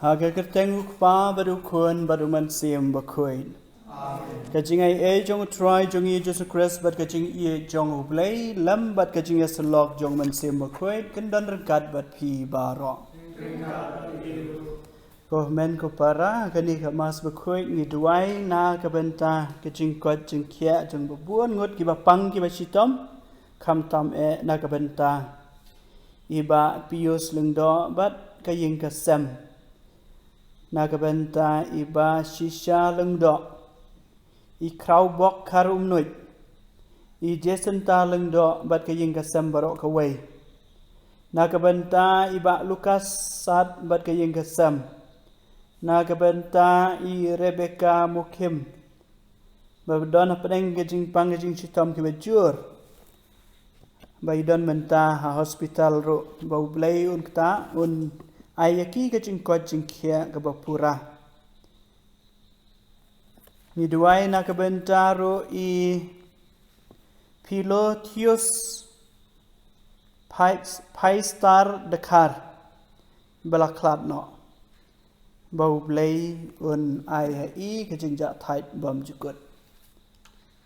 Haga kerteng ukpa baru kun baru mansim bakuin. Kajing ai jong try jong i Jesus Christ bat kajing i jong ublay lam bat kajing yaslok jong mansim bakuin kendan regat bat pi baro. Ko men ko para kani ka mas bakuin ni duai na ka benta kajing kot jing kia jong babuan ngot ki bapang ki basitom kam tam na ka benta iba pius lengdo bat kaying kasem. Nagabenta iba shisha lengdo I kraw bok karum nuit I jesenta lengdo bat kaying kasem barok kawai Nagabenta iba Lukas sad bat kaying kasem Nagabenta I Rebecca mukim babdon apeng gajing pangajing sitom kibajur baidon menta ha hospital ro bau blay un kta un ayaki kajing kot jing kia kabapura. Ni duai na kabentaro I Pilotius Paistar Dakar Balaklat no. Bau blay un ayai kajing jat thait bam jukut.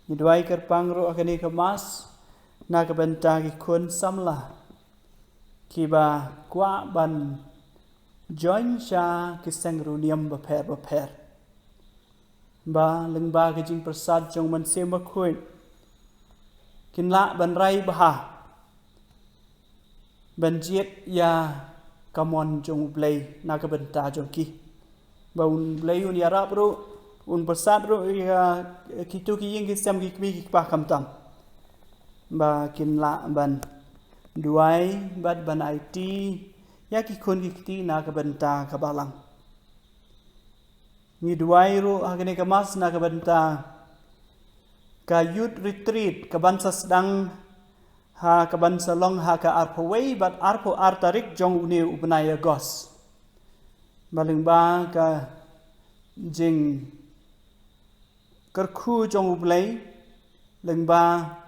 Ni duai kerpang ro akani kemas na kabentagi kun samla. Kiba kwa ban Join sha kisang runiam baper ba lengba kajing persad jong mansem bakhuin kinla ban rai baha banjiet ya kamon jong blay na ka benta jong ki ba un blay un yarap ro un persad ro ya kitu ki ying kisam ki kmi ki pa kam tam ba kinla ban duai bat ban IT Yaki kun kiti na kabenta kabalang. Ni duai ro agane kamas na kabenta ka youth retreat kabansa sedang ha kabansa long ha ka arpaway bat arpo artarik jong uni upnaya gos. Baling ba ka jing kerku jong ublay lengba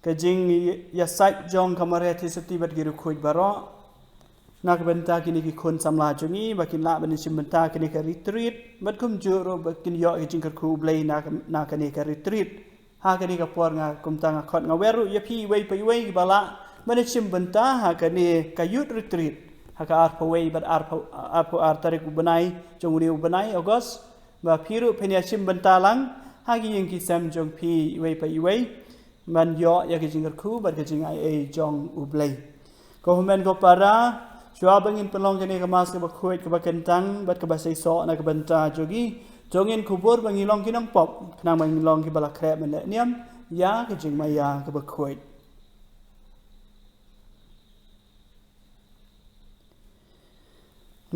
ka jing yasait jong kamareti setibat giru kuit baro Nak benta kini ki kun samla jongi bakin la bani simbenta kini ka retreat bat kum juro bakin yo ki jingkar ku blay na kini ka retreat ha kini ka por nga kum tanga khot nga weru ya pi wei pai wei bala bani simbenta ha kini ka youth retreat ha ka arpo wei bat arpo artarik ubanai jong uri ubanai August ba piru penya simbenta lang ha ki ying ki sam jong pi wei pai wei man yo ya ki jingkar ku bat ki jing ai jong ublay ko humen ko para Shua bangin pelong kini kemas ke bakuit ke bakentang bat ke basai sok na ke benta jogi jongin kubur bangilong kinang pop kenang bangilong ke balak krep mendak niam ya ke jing maya ke bakuit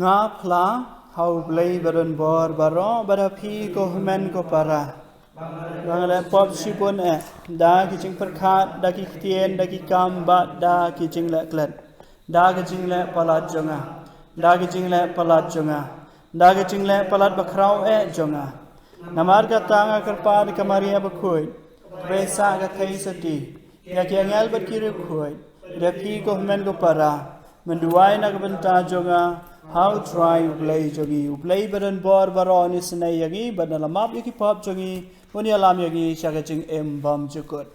ngapla hau blay baron bor baro barapi ko humen ko para bangale pop sipun da ke jing perkat da ki tien da ki kambat da ki jing lek klet Daga jingle palat jonga, daga jingle palat jonga, daga jingle palat bakrau jonga. Namarga tanga kerpa di kamaria bakui, besa ga kai sati, ya kiangel berkiri bakui, repi ko men ko para, menduai na benta jonga, how try ublay jogi, ublay badan bor baro ni senai yagi, badan lamap yaki pop jogi, uni alam yagi shaga jing bam jukut.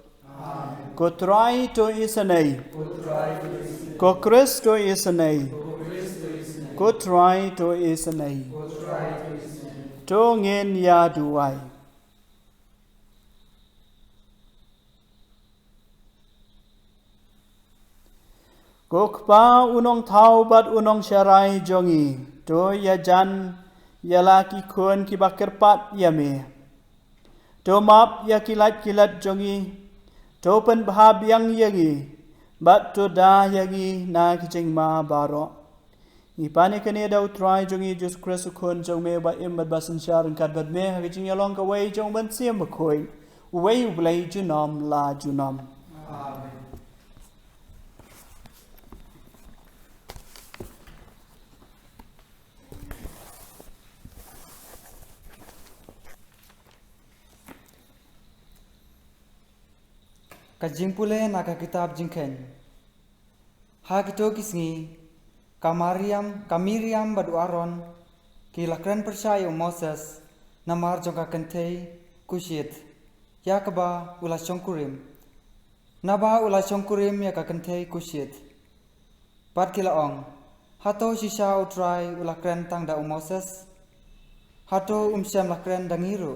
Ko try to isanai. Ko Kristo isanay. Ko try to isanay. To ngin ya duai. Ko kpa unong tau bat unong syarai jongi. To ya jan ya laki kun ki bakir pat yame. To map ya kilat jongi. To pen bahab yang yagi. Bat to da yagi na kijing ma baro. Ipani kani da utrai jongi Jesus Christ kun jong me ba im bat basan sharan kat bat me ha kijing yalong ka wei jong ban siam ba koi. Wei ublay junom la junom. Amen. Kajing pule naka kitab jingken. Ha kito kisngi kamiriam badu aron ki lakran percaya Moses namar jongka kentei kusyit yakaba ula chongkurim naba ula chongkurim yaka kentei kusyit pat kila ong hato sisa utrai ula kren tang da Moses hato umsyam lakren dangiru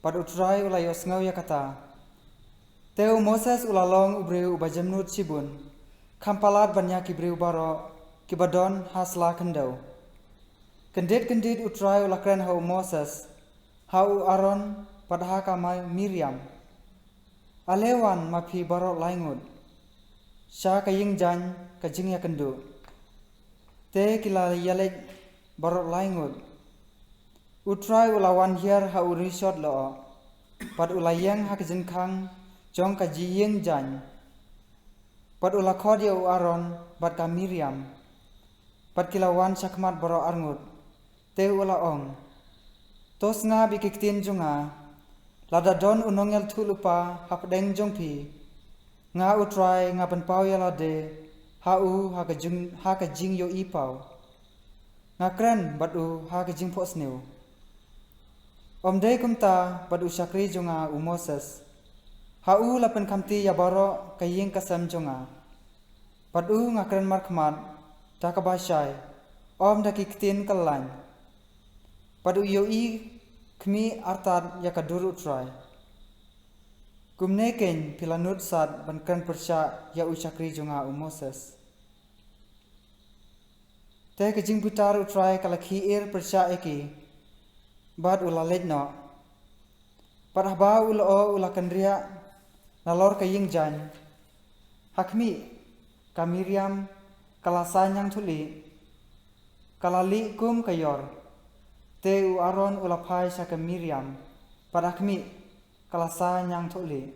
pat utrai ula yosngau yakata teu Moses ula long ubreu ubajamnut sibun kampalat banyak ibreu baro kibadon hasla kendau kendit utrai ulakren hau Moses hau Aaron padha kamai Miriam alewan mapi baro laingut sya kaying jan kajing ya kendu te kila yalek baro laingut utrai ulawan hiar hau risot lo pad ulayang hakajin khang jong kajiyeng jan pad ulakod ya Aaron pad ka Miriam pad kilawan sakmat baro arngut te ula ong tos nga bikiktin junga lada don unongel thulupa hapdeng jongpi nga utrai nga panpau ya lade hau hakajing yo ipau nga kren badu hakajing posneu omdei kumta badu sakri junga u Moses hau lapen kamti ya baro kayeng kasam junga badu nga kren markmat takabashai om dakiktin kalan padu yoi kmi artat yakadur utrai kumneken pilanut sat bankan persya ya usakri junga Moses te kajing putar utrai kalakhi ir persya eki bad ulalet no padhaba ulo ulakandria nalor kaying jan hakmi ka Miriam kalasanyang thuli kalali kum kayor te u Aaron ulapai sa ka Miriam padakmi kalasa nyang thuli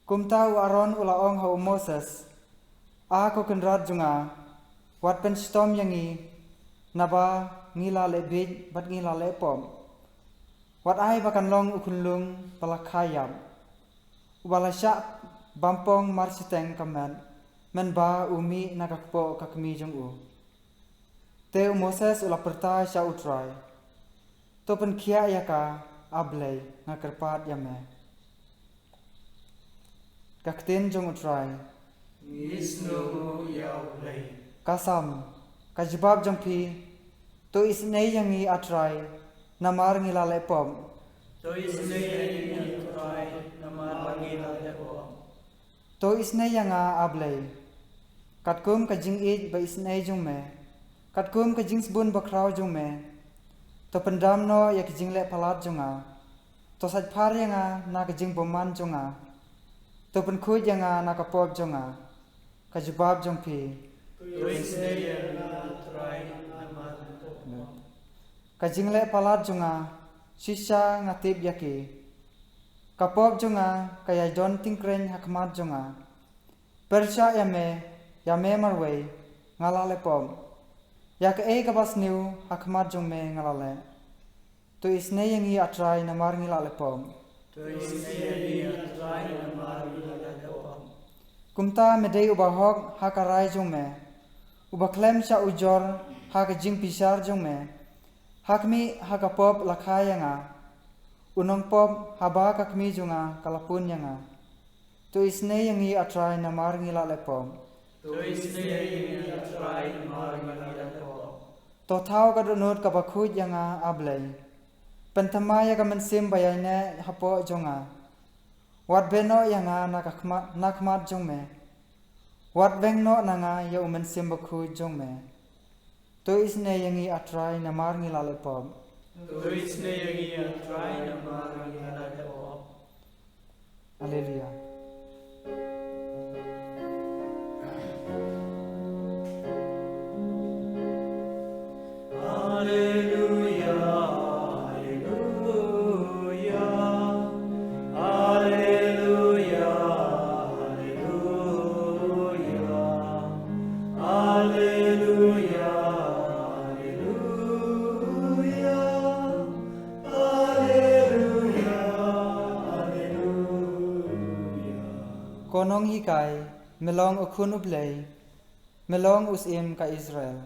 kumta u Aaron ulaong hau Moses ako kendrat junga wat pen stom yangi naba ngila lebit bat ngila lepom wat ai bakan long ukunlung palakhayam ubalasya bampong marsiteng kamen menba umi nakakpo kakmi jung u te Moses ula pertai sya utrai to pen kia yaka ablei nga kerpat yame kakten jong utrai isnu yaulei kasam kajibab jong pi to isnei yangi atrai namar ngila lepom to isnei yangi atrai namar ngila lepom to isnei yanga ablei katkum kajing ij ba isnei jong me katkum kajing sbun bakrau jong me to pendam no ya kajing le palat jonga to saj phar yanga na kajing boman jonga to pen khut yanga na kapop jonga kajibab jong pi to isne yanga trai namar kajing le palat jonga sisa ngatip yaki kapop jonga kaya don tingkren hakmat jonga persya yame marwei ngala lepom yak kabas new hakmat jong me ngalale to isne yangi atrai namar ngila lepom to isne yangi atrai namar ngila lepom kumta medei ubahok hakarai jong me ubaklem sya ujor hakajing pisar jong me hakmi hakapop lakhayanga unong pop haba kakmi jonga kalapun yanga to isne yangi atrai namar ngila lepom to isne yangi atrai namar ngila to thau kadunut kabakhut yanga ablei pentamaya ka mensim bayane hapo jonga wat beno yanga nakmat jongme wat bengno nanga ya mensim bakhut jongme to isne yangi atrai namar ngila lepom to isne yangi atrai namar ngila lepom haleluya konong hikai melong ukun ublei melong usim ka Israel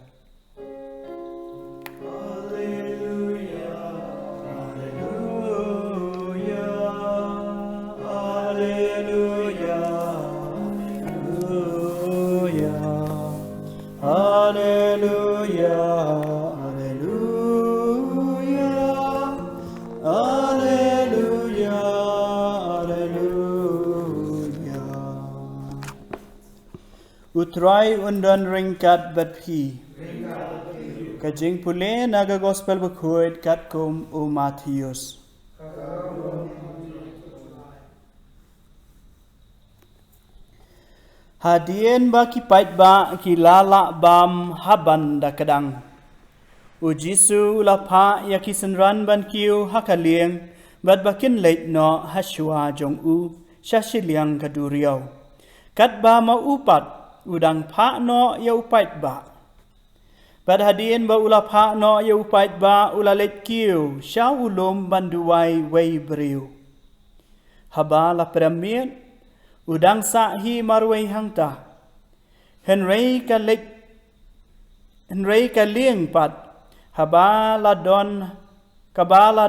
Utrai undan ringkat batpi. Kajing pule naga gospel berkuat kat kum Matius. Hadien baki pait ba ki lala bam haban da kadang. Ujisu lapa ya ki senran ban kiu hakalieng bat bakin leit no haswa jong u shashiliang kaduriau. Kat ba ma upat udang pa no ya upait ba. Bat hadien ba ula pa no ya upait ba ula leit kiu sha ulum banduai wei beriu. Haba la peramian udang sahi marwei hangta. Henry ka lieng pat. Habala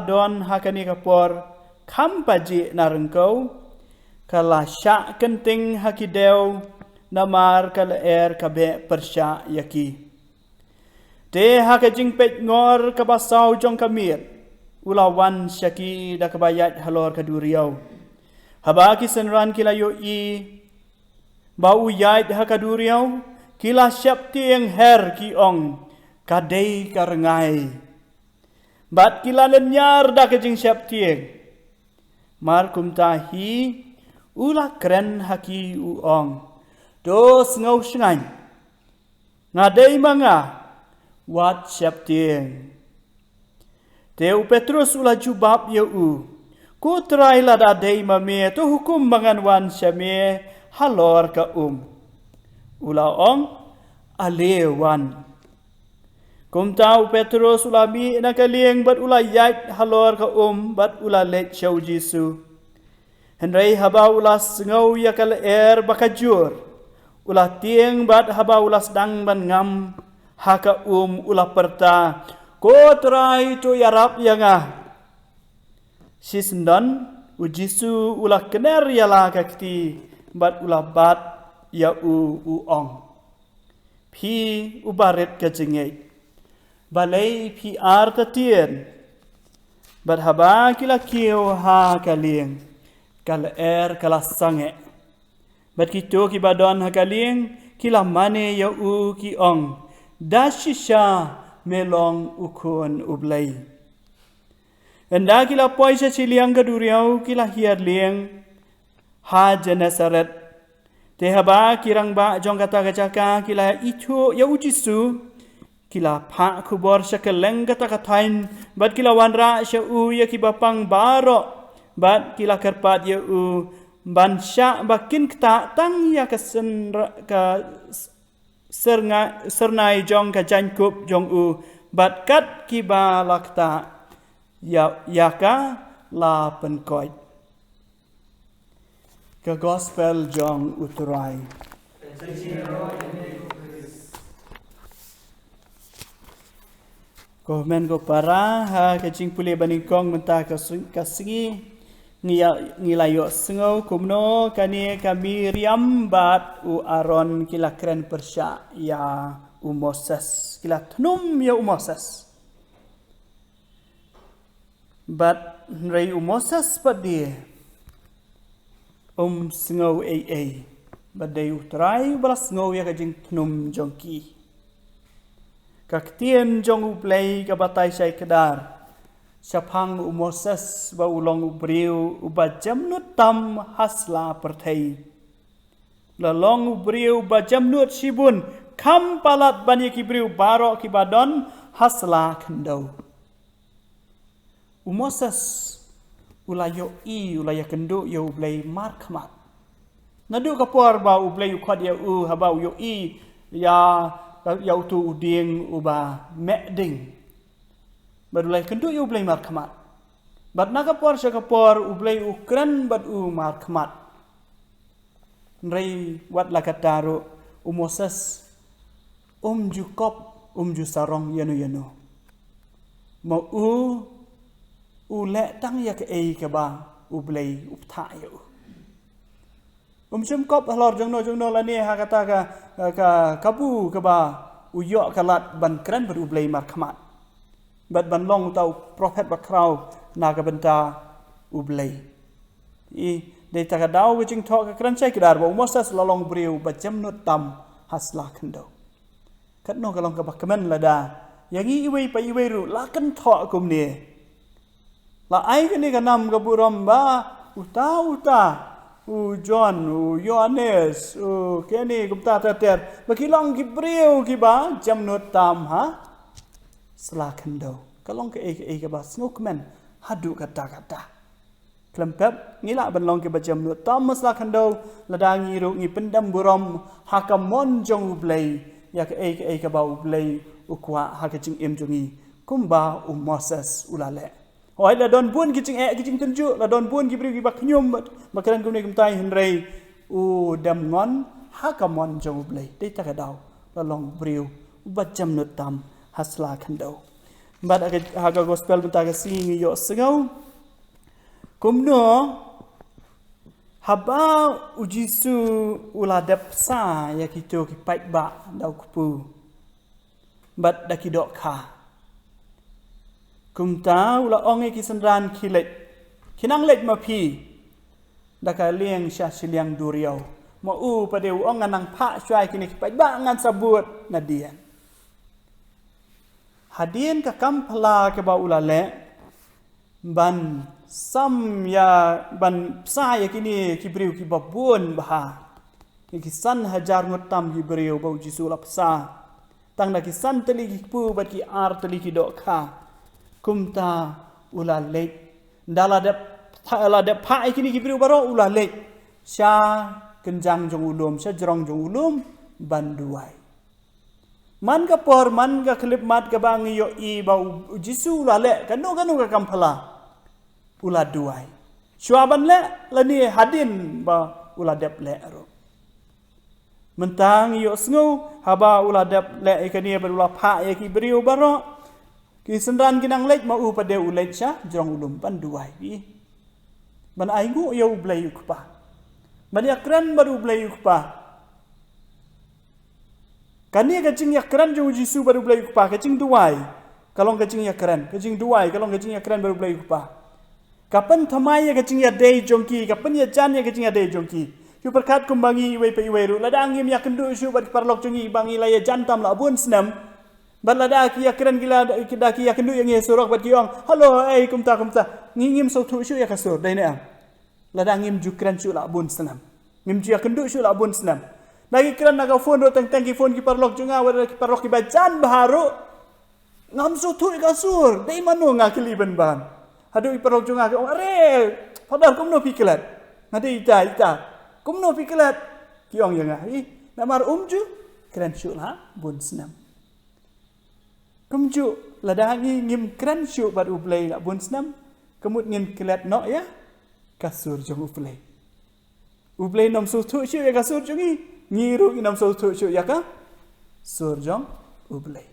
don hakani kapor. Kampaji narengkau. Kala syak kenting hakideu. Namar kala kabe persya yaki. Te hakajing pet ngor kabasau jong kamir. Ulawan syaki da kabayat halor kaduriau. Haba kisenran kila yoi bau yait hakaduriau kila syap tieng her ki ong kadei karengai bat kila lenyar da kejing syap tieng mar kumtahi ula kren haki uong dos ngau shngai ngadei manga wat syap tieng teu Petrus ula jubab yeu ku try la da dei mame tu hukum mangan wan syame halor ka ula ong alewan kum tau Petrus ula bi na kalieng bat ula yait halor ka bat ula let show Jesu henrei haba ula ngau ya kal bakajur ula tieng bat haba ula sedang ban ngam haka ula perta ko try tu yarap yanga Sisndan ujisu ula kener yala kakti bat ula bat ya ong. Pi ubaret kajengek. Balai pi artatien. Bat haba kila kiu ha kalieng. Kala kala sange. Bat kito ki badon ha kalieng. Kila mane ya ki ong. Dashisha melong ukun ublay. Enda kila poisa siliang kaduriau kila hiar liang ha Genesaret. Tehaba kirang ba jong kata kacaka kila itu ya ujisu kila pa kubor sakeleng kata katain bat kila wanra syau ya kibapang baro bat kila kerpat ya bansya bakin kta tang ya sernai jong ka jankup jong bat kat kiba lakta yaka la penkoit ke gospel jong uturai ko men go para ha ke jing pule banikong menta kasingi ngilayo sengau kumno kani kami riam bat Aaron kila kren persya ya Moses kila tnum ya Moses But rei Moses padi sengau but day utrai balas ngau ya kajing tnum jongki kaktien jong uplay kabatay say kedar syapang Moses ba ulong ubriu uba jamnut tam hasla pertai lalong ubriu ba jamnut sibun kam palat bani kibriu baro kibadon hasla kendau Moses ulayo ulaya kendu yo ublay markmat nadu kapor ba ublay ukad ya haba yo ya tu uding uba meding badulay kendu yo ublay markmat bad nakapor sa kapor ublay ukran bad markmat nrei wat lakataro Moses jukop ju sarong yanu mau ule tang ya ke ke ba ublay uptha yo sum kop halor jongno la ni ha kata ka kabu ka ba uyok kalat ban keren berublay markhamat. Bat ban long tau prophet bakrau naga benta ublay. Day takadaw wajing tok keren cai kedar ba Moses lalong beriu bajam not tam hasla kendo. Kat no kalong ka bakaman lada. Yang iway pa iway ru lakan tok kum ni. La ai kini kanam ka buram ba uta. John, Yohanes, Kenny, kumta ter. Bakilong ki beriu ki ba jam not tam ha. Selakan do. Kalong ke ke ba snokman hadu kata. Klempep ngila ban long ke ba jam not tam selakan do ladang iru ngi pendam buram hakamon jong ublay ya ke ba ublay ukwa hakaching em jongi kumba Moses ulale. Oi la don bun kicing tunjuk la don bun ki beri ki bak nyum makaran kumne kumtai henrei dam ngon hakamon jong ublay dei takadaw la long beriu bajam not tam hasla khandau bad aga gospel benta ka singi yo sengau kumno haba ujisu uladap sa ya kito ki pait ba dau kupu bad dakidok kha kumta ula onge ki sandran khilet kinang let ma phi daka lieng sha siliang duriau ma padeu ong nganang pha chwai kini ki pait ba ngan sabut nadian hadien ka kampala ke ba ulale ban sam ya ban sa ya kini ki beriu ki babun bah ki san hajar ngutam ki beriu bau jisu lapsa tang na ki san teli ki pu bat ki ar teli ki dok kha kumta ulale dala de pa kini ki beriu baro ulale sha kenjang jong ulum sha jrong jong ulum banduai man ka por man ka klip mat ka bang yo I ba jisu lale kanu ka kampala ula duai shuaban le lani hadin ba ula dep le ro mentang yo sngu haba ula dep le ikani ba ula pha ya ki beriu baro ki sendran kinang lek ma u pade ulek sha jong ulum banduai bi ban aingu yo ublay ukpa ban yakran baru ublay ukpa Kani kacing yakran jong jisu baru belai kupa kacing duai. Kalong kacing yakran duai kalong kacing yakran baru belai kupa. Kapan thamai ya kacing ya dei jongki kapan ya jan ya kacing ya dei jongki. Yu perkat kumbangi iwai pe iwai ru ladang ngim yakan du syu bar parlok jongi bangi la ya jantam la bun senam. Ban lada ki yakran gila ki yakan du yang surok bat kiong. Halo kumta ngim so thu syu ya kasur dai ne am. Ladang ngim jukran syu la bun senam. Ngim ju yakan du syu la bun senam. Lagi kira naga phone ro tang ki phone ki parlok junga wala ki parlok ki bajan baharu ngam so thu ka sur dei manu ngakili ban ban hadu i parlok junga ko are padar kumno piklat ngade ita kumno piklat kiong yang ai namar umju kran syu la bun snam kumju ladangi ngim kran syu bar ublay la bun snam kemut ngin klat no ya kasur jong ublay nom so thu syu ya kasur jongi ngiru inam so thu ya ka surjong ublay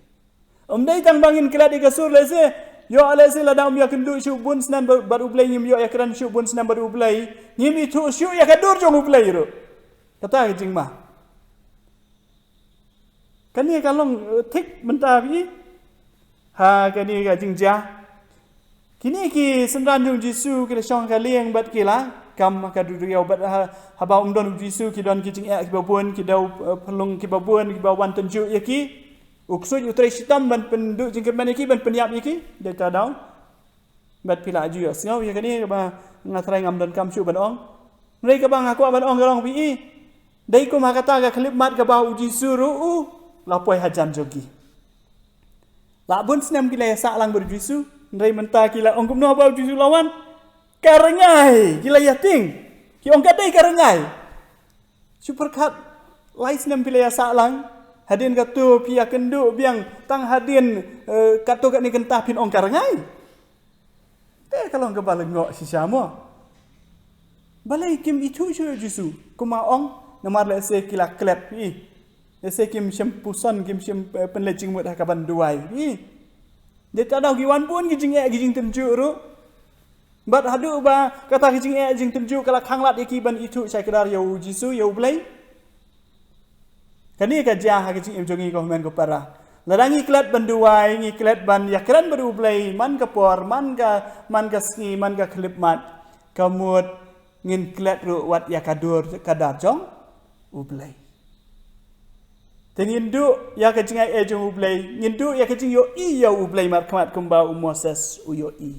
dai tang bangin kila di kasur lese yo alese la dam ya kendu shu bun snan bar ublay ngim yo ya kran shu bun snan bar ublay ngim itu shu ya ka dur jong ublay ro kata jing ma kani kalong thik menta bi ha kani ga jing ja kini ki sendran jong jisu ki shong ka lieng bat kila kam ka duriau bat haba don jisu ki don ki jing ki babun ki dau pelung ki babun ki bawan tunju yaki uksu utre sitam ban pendu jing kerman yaki ban penyap yaki de ta dau bat pila ju ya sngau ya kani ba ngatrai ngam don kam shu ban ong rei ka bang aku ban ong garong bi dei ko ma kata ka klip mat ka ba jisu ru la poi hajan jogi la bun snam ki le sa lang ber jisu rei menta ki la ong kum no ba jisu lawan karengai gila yating ki ong kadai karengai super kat lais nem pilaya salang hadin katu pia kendu biang tang hadin katu kat ni kentah pin ong karengai kalau ke balengok si sama balai kim itu jisu kuma ong namar le se kila klep se kim sempuson kim sem penlecing mut hakaban duai dia tak tahu giwan pun gijing tenjuk ru bat hadu ba kata gijing tenjuk kala khanglat iki ban itu saya kedar yo jisu yo blai Kani kerja hak cing imjongi ko men ko para. Larangi klat banduai ngi klat ban yakran baru blai man ka por man ka ski man ka klip mat kamut ngin klat ru wat yakadur kadar jong ublai. Tengin du ya ka cing ai jong ublai ngin du ya ka cing yo I ya ublai mat khamat kumba Moses uyo I.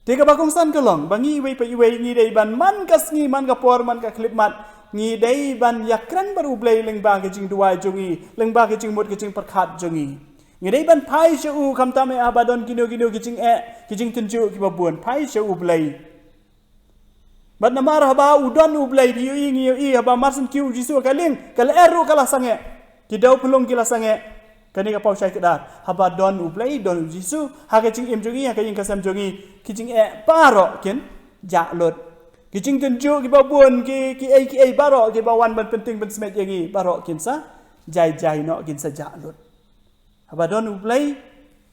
Tega bakong san kalong bangi wei pa iwei ngi dei ban man ka ski man ka por man ka klip mat ngi dei ban yakran baru blai lengba ke jing duai jongi lengba ke jing mut ke jing perkhat jongi ngi dei ban pai shu kham ta me abadon kino ke jing tunju ki babun pai shu blai bat namar haba udon blai di ngi I haba marsen ki jisu kaling kal eru kala sange ki dau pulung kila sange kani ka pau sai kedar haba don blai don jisu ha ke jing im jongi ha ke jing kasam jongi ki jing paro ken ja lot Kijing tunjuk ki babun ki ai barok ki bawan ban penting ban semet yangi barok kinsa jai no kinsa jalut. Haba don uplay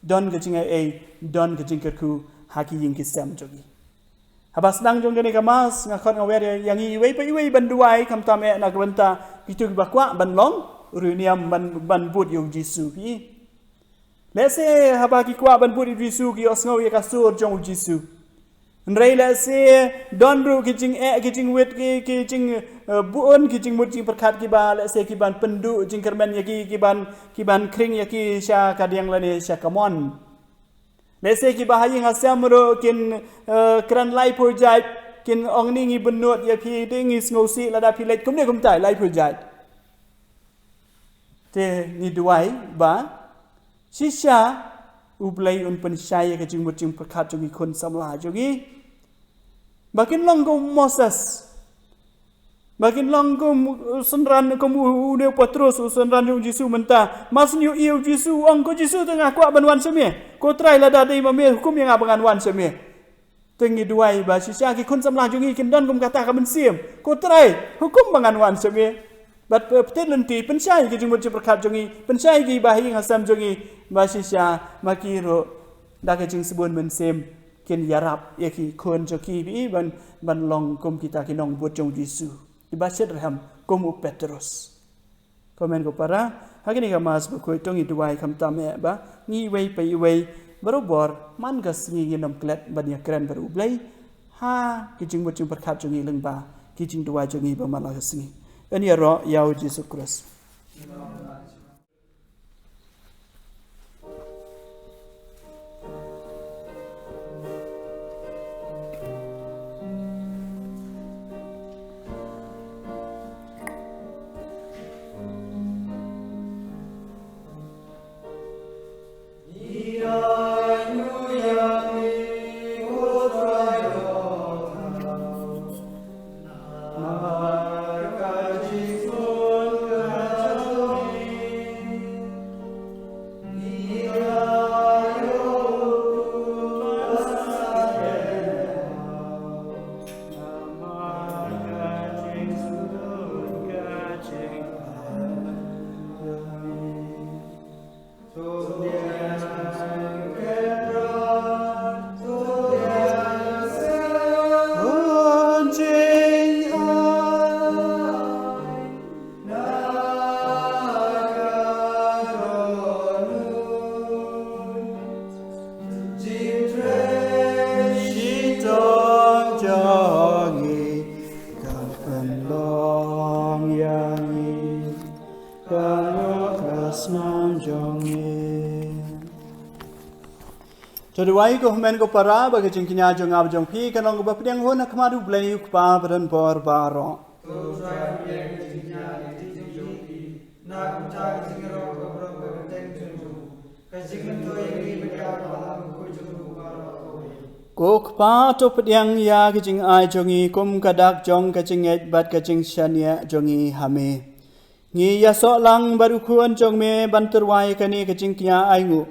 don kijing ai don kijing kerku haki ying kisam jogi. Haba senang jong gani kamas ngakon ngawer yangi iwei pa iwei ban duai kam tam na kwenta kitu ki bakwa ban long runiam ban bud yung Jisu pi. Lese haba ki kwa ban bud Jisu ki osngau ya kasur jong Jisu. Nrai la se don ru kijing wit kijing buon kijing mut jing perkat ki ba la se ki ban pendu jing kermen ya ki ban kring ya ki sha kadiang la ne sha kamon la se ki ba haying asam ru kin kran lai project kin ong ni ngi benut ya pi ding is ngosi la da pi let kum ne kum tai lai project te ni duai ba shisha ublai un pensyaya ke jing muting perkat jogi kun samla jogi bakin long ko Moses bakin long ko sunran ko une Petrus sunran jong Jisu menta mas new iu Jisu ong ko Jisu tengah ko banwan semie ko trai la da dei mame hukum yang abangan wan semie tengi duai ba sisa ki kun samla jogi kin don kum kata ka ben sim ko trai hukum bangan wan semie bat petet lenti pensyai ke jing muting perkat jogi pensyai ki bahi ngasam jogi basisya makiro dake jing sebun men sem ken yarap yaki kon joki bi ban long kum kita kinong buat jong Jisu ibaset raham kum Petrus komen ko para hakini ka mas ko tong iduai kam tame ba ngi wei pe wei barobor man gas ngi nom klet ban yakran baru blai ha ki jing buat jong perkat jong leng ba ki jing duai jong ba malagas ngi ani ro yau Jisu Kristus Jodohai ko men ko para bagi jing kinya jong ab jong pi kanong ko bapdeng ho na kmadu blai uk pa badan bor baro to sa ye kinya ni ti jong pi na ku ta jing ro ko bro ko teng jong ka jing to ye ni ba ba ko jong baro ko kpa to pdeng ya ki jing ai jongi kum kadak jong ka jing et bat ka jing shania jongi hame ngi ya so lang baru kuan jong me banturwai kani ka jing kinya ai ngu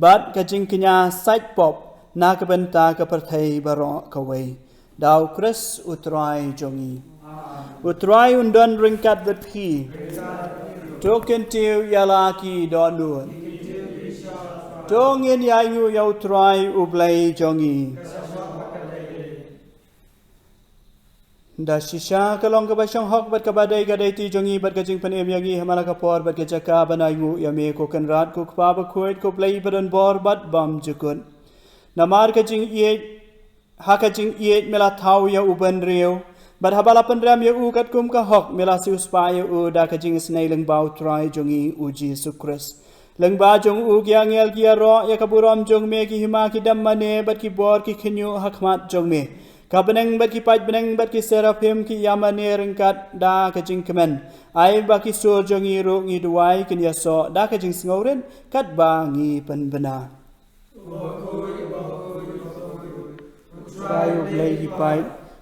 bat kajing kenya side pop na kabenta ka perthai baro kawai dau Kris utrai jongi utrai undon ringkat the p token tiu yalaki donun tongin yayu ya utrai ublai jongi Da shisha kalong ka basyang hok bat ka badai gadai ti jongi bat ka jing pan em yangi hamala ka por bat ka jaka banai ngu yame ko kan rat ko pa ba kuit ko play badan bor bat bam jukun. Namar ka jing iet haka jing iet mela tau ya uban reu. Bat habala pandram ya u kat kum ka hok mela si uspa ya u da ka jing snai leng bau try jongi uji sukres. Leng ba jong u kya ngel kia ro ya kaburam jong me ki hima ki dam mane bat ki bor ki khinyu hakmat jong me. Ka beneng bat ki paj beneng bat ki serafim ki yamane ringkat da ka jing kemen. Ai ba ki sur jong i ro ngi duai kin ya so da ka jing sngoren kat ba ngi pen bena. Bayu play ki paj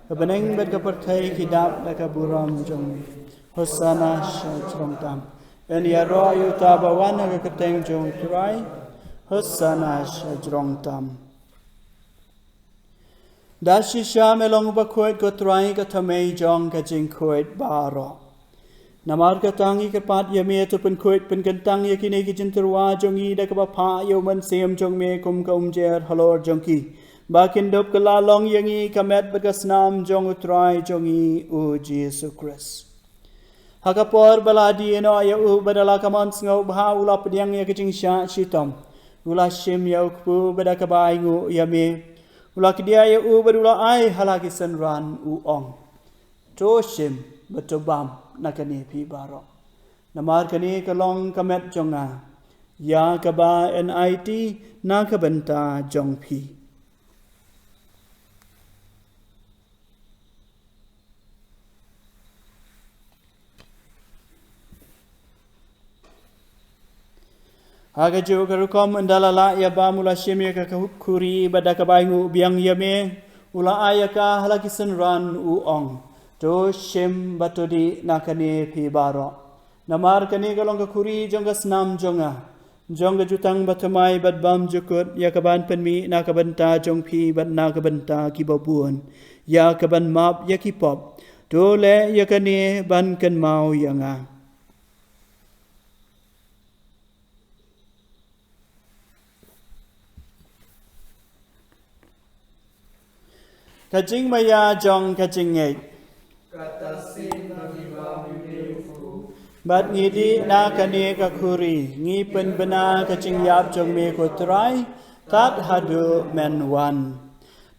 ka beneng bat ka perthai ki dap da ka buram jong me. Hosana shalom tam. En ya ro yu tabawan ka keteng jong trai. Hosana shalom tam. Da shisha melong ba kuit ko trai ka thamei jong ka jing kuit baro. Namar ka tangi ka pat ya me to pen kuit pen kentang ya kini ki jinterwa jong i da ka ba pha yo man sem jong me kum ka umjer halor jong ki. Ba kin dop ka la long yang i ka met ba ka snam jong trai jong i u Jesus Christ. Hakapor baladi eno ya u badala ka man ngau bha ula pediang ya ka jing sha shitam. Ula shim ya ukpu bada ka ba ngu ya me. Ula kedia ya u berula ai halaki senran u ong. Toshim betobam nakani pi baro. Namar kani kalong kamet jonga. Ya kaba NIT nakabenta jong pi. Aga jo karukom andalala ya ba mula shemya ka kuri bada ka baingu biang yame ula ayaka halaki senran u ong to shem batodi nakane pi baro namar kane galong ka kuri jonga snam jonga jonga jutang batamai bad bam jukut ya kaban penmi nakabanta jong pi bad nakabanta ki babuan ya kaban map ya ki pop to le ya kane ban kan mau yanga. Kajing maya jong kajing ngei. Bat ngidi na kane ka kuri. Ngi pen bena kajing yap jong me ko try. Tat hadu men wan.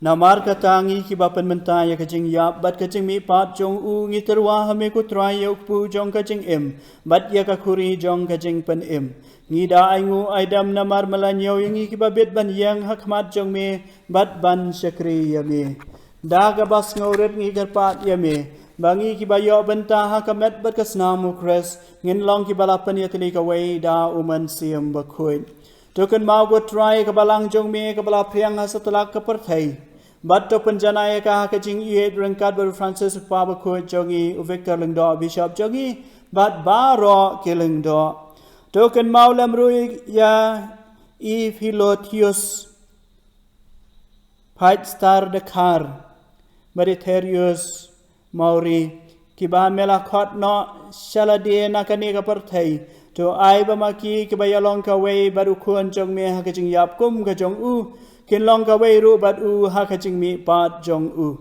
Namar kata ngi ki bapan menta ya kajing yap. Bat kajing mi pat jong u ngi terwa hame ko try ya ukpu jong kajing im. Bat ya ka kuri jong kajing pen im. Ngi da aingu aidam namar malanyaw yang ngi ki babit ban yang hakmat jong me. Bat ban syakri ya me. Daga bas ngauret ngi garpat yame bangi ki bayo benta ha kamet bat kasnamu kres ngin long ki balapan ya tali ka wei da uman siam bakuit token mau go try ka balang jong me ka bala priang ha satulak ka perthai bat to penjana ya ka ka jing iet rengkat baru Francis pa bakuit jongi u Victor lengdo bishop jongi bat baro kilengdo token mau lamrui ya i Philotheus Fight Star Dakar Meriterius Mauri kiba mela khot no shalade nakani ka parthai to ai ba maki kiba yalong ka wei baru khon jong me ha ka jing yap kum ka jong u kin long ka wei ru bat u ha ka jing mi pat jong u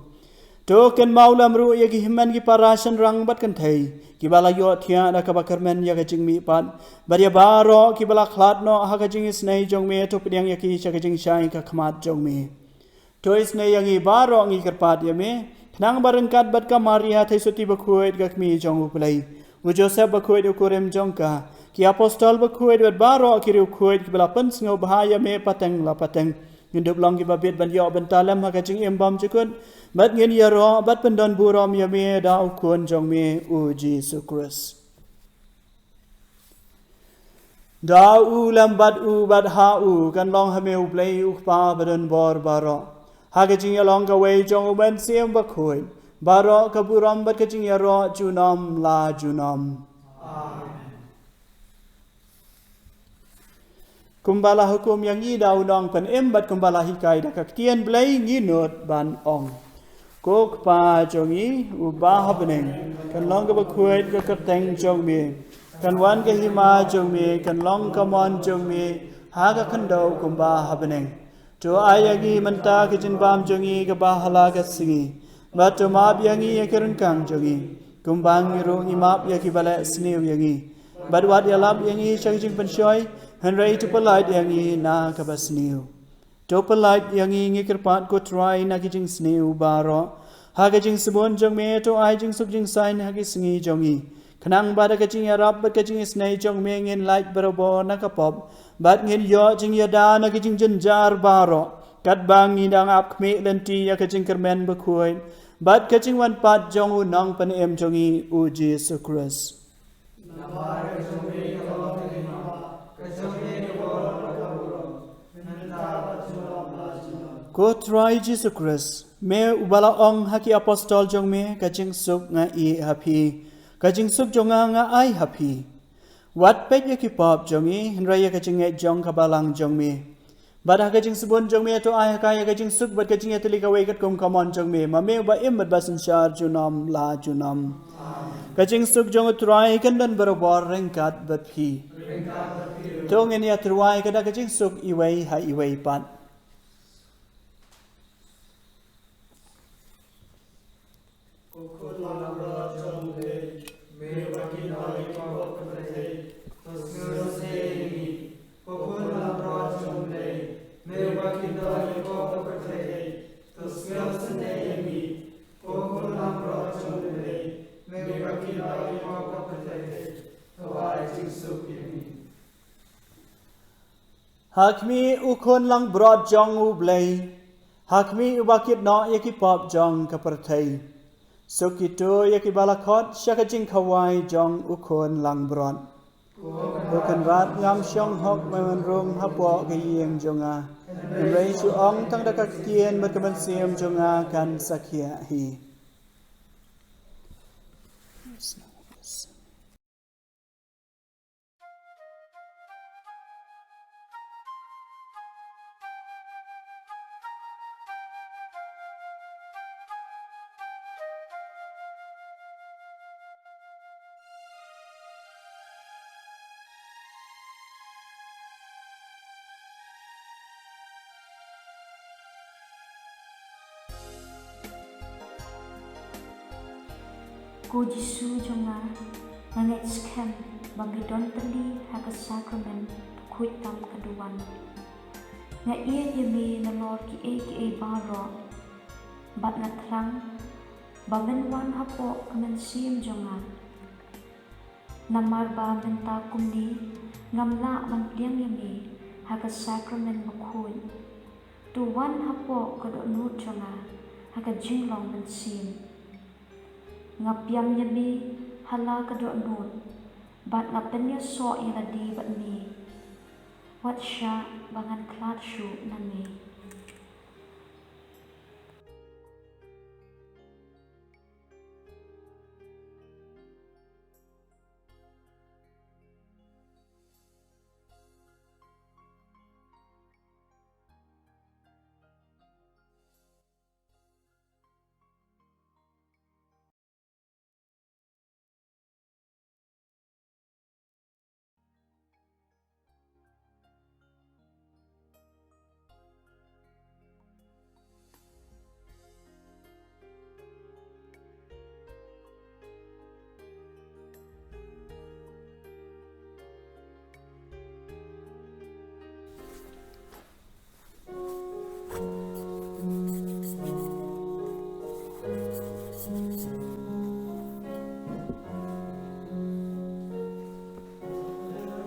to ken maulam ru ya ki himan ki parashan rang bat kan thai kiba la yo thia na ka bakar men ya ka jing mi pat bar ya baro kiba la khlat no ha ka jing snai jong me to pdiang ya ki cha ka jing shai ka khmat jong me Tois ne yang i baro ngi kerpat ya me nang barengkat bat ka Maria thai suti bakuit ka kmi jong uplai u Joseph bakuit ukurem jong ka ki apostol bakuit bat baro ki rukuit ki bala pens ngo bahaya me pateng la pateng ngindup long ki babit ban yo ban talam ha ka jing embam jukun bat ngin ya ro bat pendon buram ya me da ukun jong me u Jesus Christ da u lambat u bat ha u kan long ha me uplai u pa badan bor baro Hagajing along ka way jong uban siyam bakuit. Baro kaburam bat kajing yaro junam la junam. Amen. Kumbala hukum yang i daw nong pan im bat kumbala hikay da kaktian blay nginut ban ong. Kok pa jong i ubah bening. Kan long ka bakuit ka kateng jong mi. Kan wan ka hima jong mi. Kan long ka mon jong mi. Haga kandaw kumbah bening. To ayagi menta kijin bam jongi ka bahala ka singi Batu maap yangi ya kerengkang jongi. Kumbang irung imap ya kibala sniu yangi. Badwat ya lap yangi syakjing pensyoy. Henry tu pelait yangi na kabasniu. Tu pelait yangi ngikirpat ko try na kijing sniu baro. Hagajing sebon jong me to ai jing suk jing sain hagi singi jongi. Kenang bada kajing ya rap bat kajing snai jong me ngin light barobo na kapop. Bat ngin yo jing ya da na kajing jenjar baro. Kat bang ngidang ap kme lenti ya kajing kermen bakuin. Bat kajing wan pat jong u nong pan em jongi u Jesu Christ. Ko try Jesu Christ. Me ubala ong haki apostol jong me kajing suk nga I happy. Kajing suk jong nga ai happy. Wat pet ya kipop jong I henry ya kajing e jong kabalang jong me. Bada kajing sebon jong me to ai kaya kajing suk bat kajing etli kawe kat kum kamon jong me. Ma me ba im bat basin shar junam la junam. Kajing suk jong try kan dan berobor rengkat bat pi. Tong en ya try kada kajing suk iwei ha iwei pat. Hakmi ukon lang broad jong u blay. Hakmi ubakit no yaki pop jong kapertay. Sukito yaki balakot syakajing kawai jong ukon lang broad. Ukon rat ngam syong hok memenrung hapo kayeng jonga. Ngerai su ong tang dakak kien berkemensiam jonga kan sakya hi. Ko Jisu jonga nanget skem bagi don teli haga sakramen kuit tam keduan. Nga ia yemi nalor ki e baro bat ngatrang bamen wan hapo kemen sim jonga. Namar ba menta kumni ngamla man pliang yemi haga sakramen bakui. Tu wan hapo kedok nut jonga haga jinglong men sim. Ngapiam yami hala kadok nut bat ngapenya so iladi bat mi wat sya bangan klat syu nami.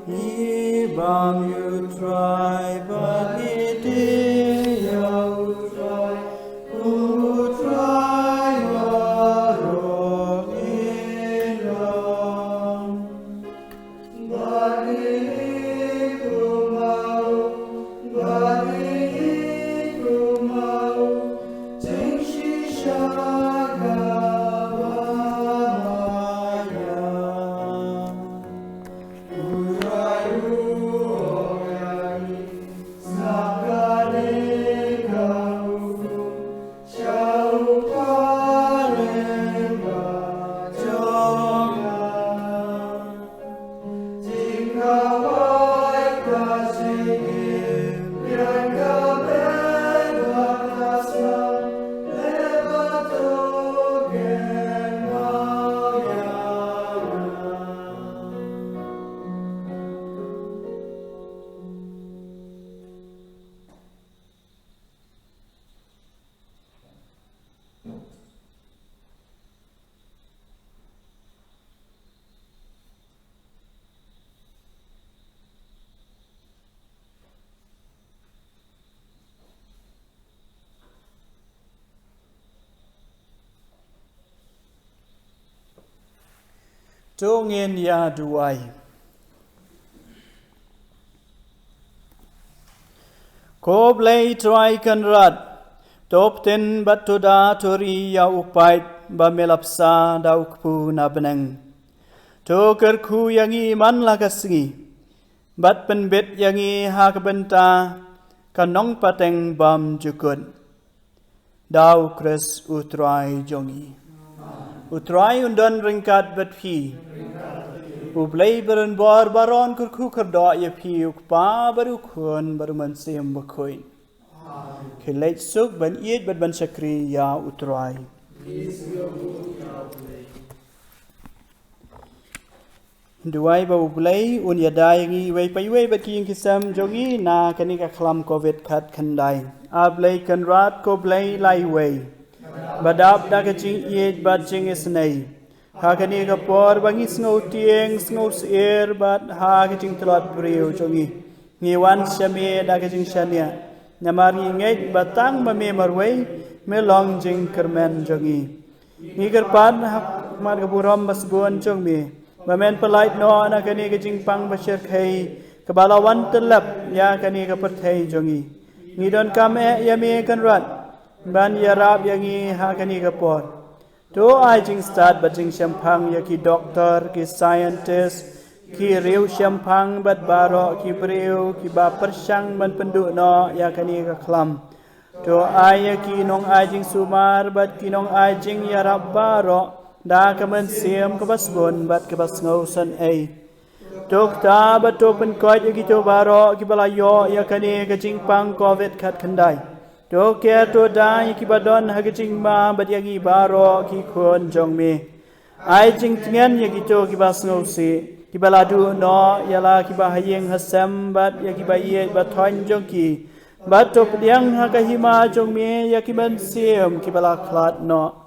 Ibang you try, but it is you try. Who try wrong in wrong. But it kumau, ting shi shaga waya. Snakadeka Tungin ya duai. Ko blei try kan rat. Top ten batuda tori ya upait ba melapsa daukpu na benang. To kerku yangi man lagasingi. Bat penbet yangi ha kebenta kanong pateng bam jukun. Dau kres utrai jongi. Utrai undan ringkat bet pi. Ublay beren bar baron kerku kerda ya pi ukpa baru kun baru mansem bakoin. Kelait suk ban iet ban sakri ya utrai. Duai ba ublay un ya dayangi wei pai wei bat king kisam jongi na kanika klam covid khat khandai. Ablay kan rat ko blay lai wei. Badap da kaching iet bat jing isnei. Ha kanika por bangi snow tieng snow air bat ha kaching telot brio jongi. Ngiwan syame da kaching syania. Namari ngait batang mame marwei me long jing kermen jongi. Ngiger pan hak mar kaburam basbon jongi. Bamen pelait no na kani kajing pang basir kai kebalawan telap ya kani keperthai jongi. Ngidon kame ya me kan rat ban ya rap yangi ha kani kapor. To ai jing start bajing syampang ya ki doktor ki scientist ki riu syampang bat baro ki priu ki ba persang ban penduk no ya kani ka klam. To ai ya ki nong ai jing sumar bat ki nong ai jing ya rap baro da kamen siam kabasbon bat kabas ngausan ai. Tok ta bat to pen koit ya ki to baro ki balayo ya kani ka jing pang covid khat khandai. To ke to da ya ki badon ha ka jing ma bat ya ki baro ki khon jong me. Ai jing tingen ya ki to ki bas ngausi. Ki baladu no ya la ki ba hayeng hasam bat ya ki ba ye bat thon jong ki. Bat to pediang ha ka hima jong me ya ki ban siam ki bala klat no.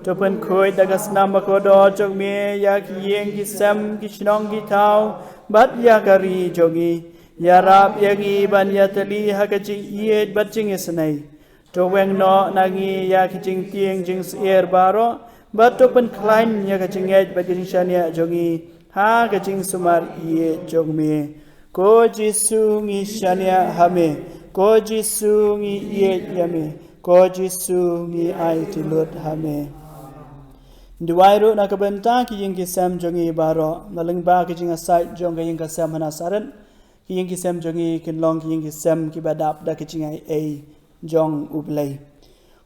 To pen koi dagas nama kodo jong me ya ki yeng ki sam ki shnong ki tau bat ya kari jongi ya rap yangi ban ya tali ha ka jing iet bat jing isnai to weng no nangi ya ki jing tieng jing air baro bat to pen klain ya ka jing et bat jing shania jongi ha ka jing sumar iet jong me ko jisu ngi shania hame ko jisu ngi iet yame ko jisu ngi ai tilut hame. Duai ro na kabenta ki ying kisam jongi baro naling ba ki jing asai jong ki ying kisam hanasaran ki ying kisam jongi kin long ki ying kisam ki badap da ki jing ai jong ublay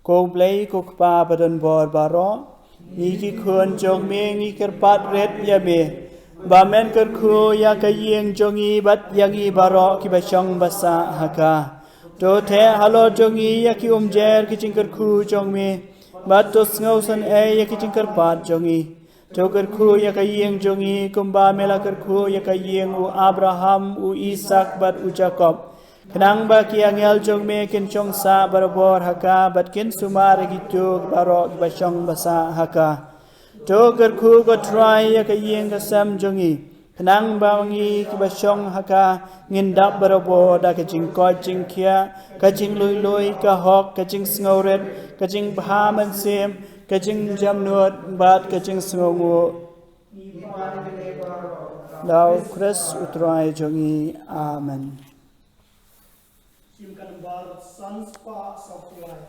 ko ublay ko pa badan bor baro ni ki khon jong me ni kerpat red ya me ba men ker khu ya ka ying jongi bat yangi baro ki ba chong basa haka to the halo jongi ya ki umjer ki jing ker khu jong me bat to ngau san ya ki jing kerpat jongi to ker khu ya ka yeng jongi kumba mela ker khu ya ka yeng u Abraham u Isak bat u Jacob kenang ba ki angel jong me kin chong sa barabor haka bat kin sumar gitu baro ba chong basa haka to ker khu ko try ya ka yeng ka sam jongi kenang ba ngi ki ba chong haka ngindap barabor da ka jing ko jing kia ka jing lui lui ka hok ka jing sngoret ka jing bahaman sim ka jing jamnut bat ka jing sngongu lau kres utrai jongi amen. Simkan bar sans pa software.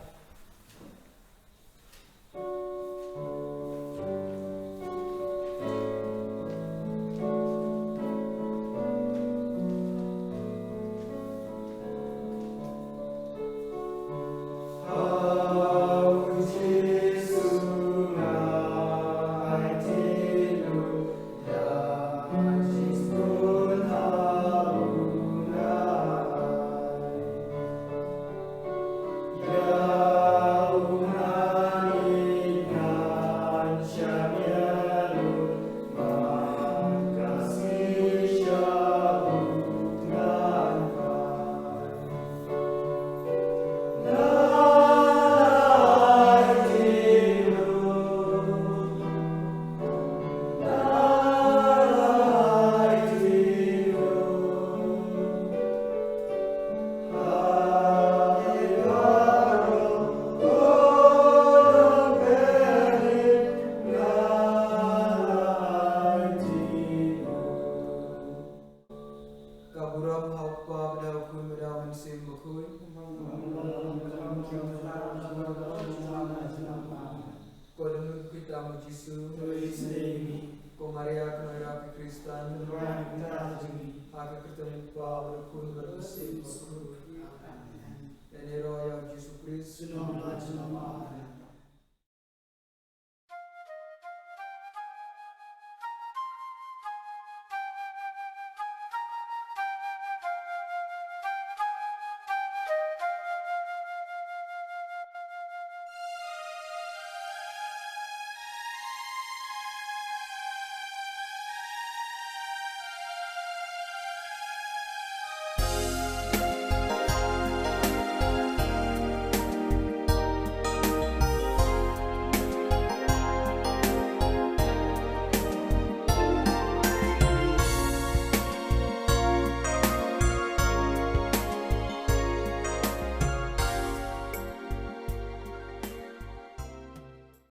dawan sim makui ko denu kita mu Jisu ko Maria Knora Kristan aga ketemu pa berkun bermusim makui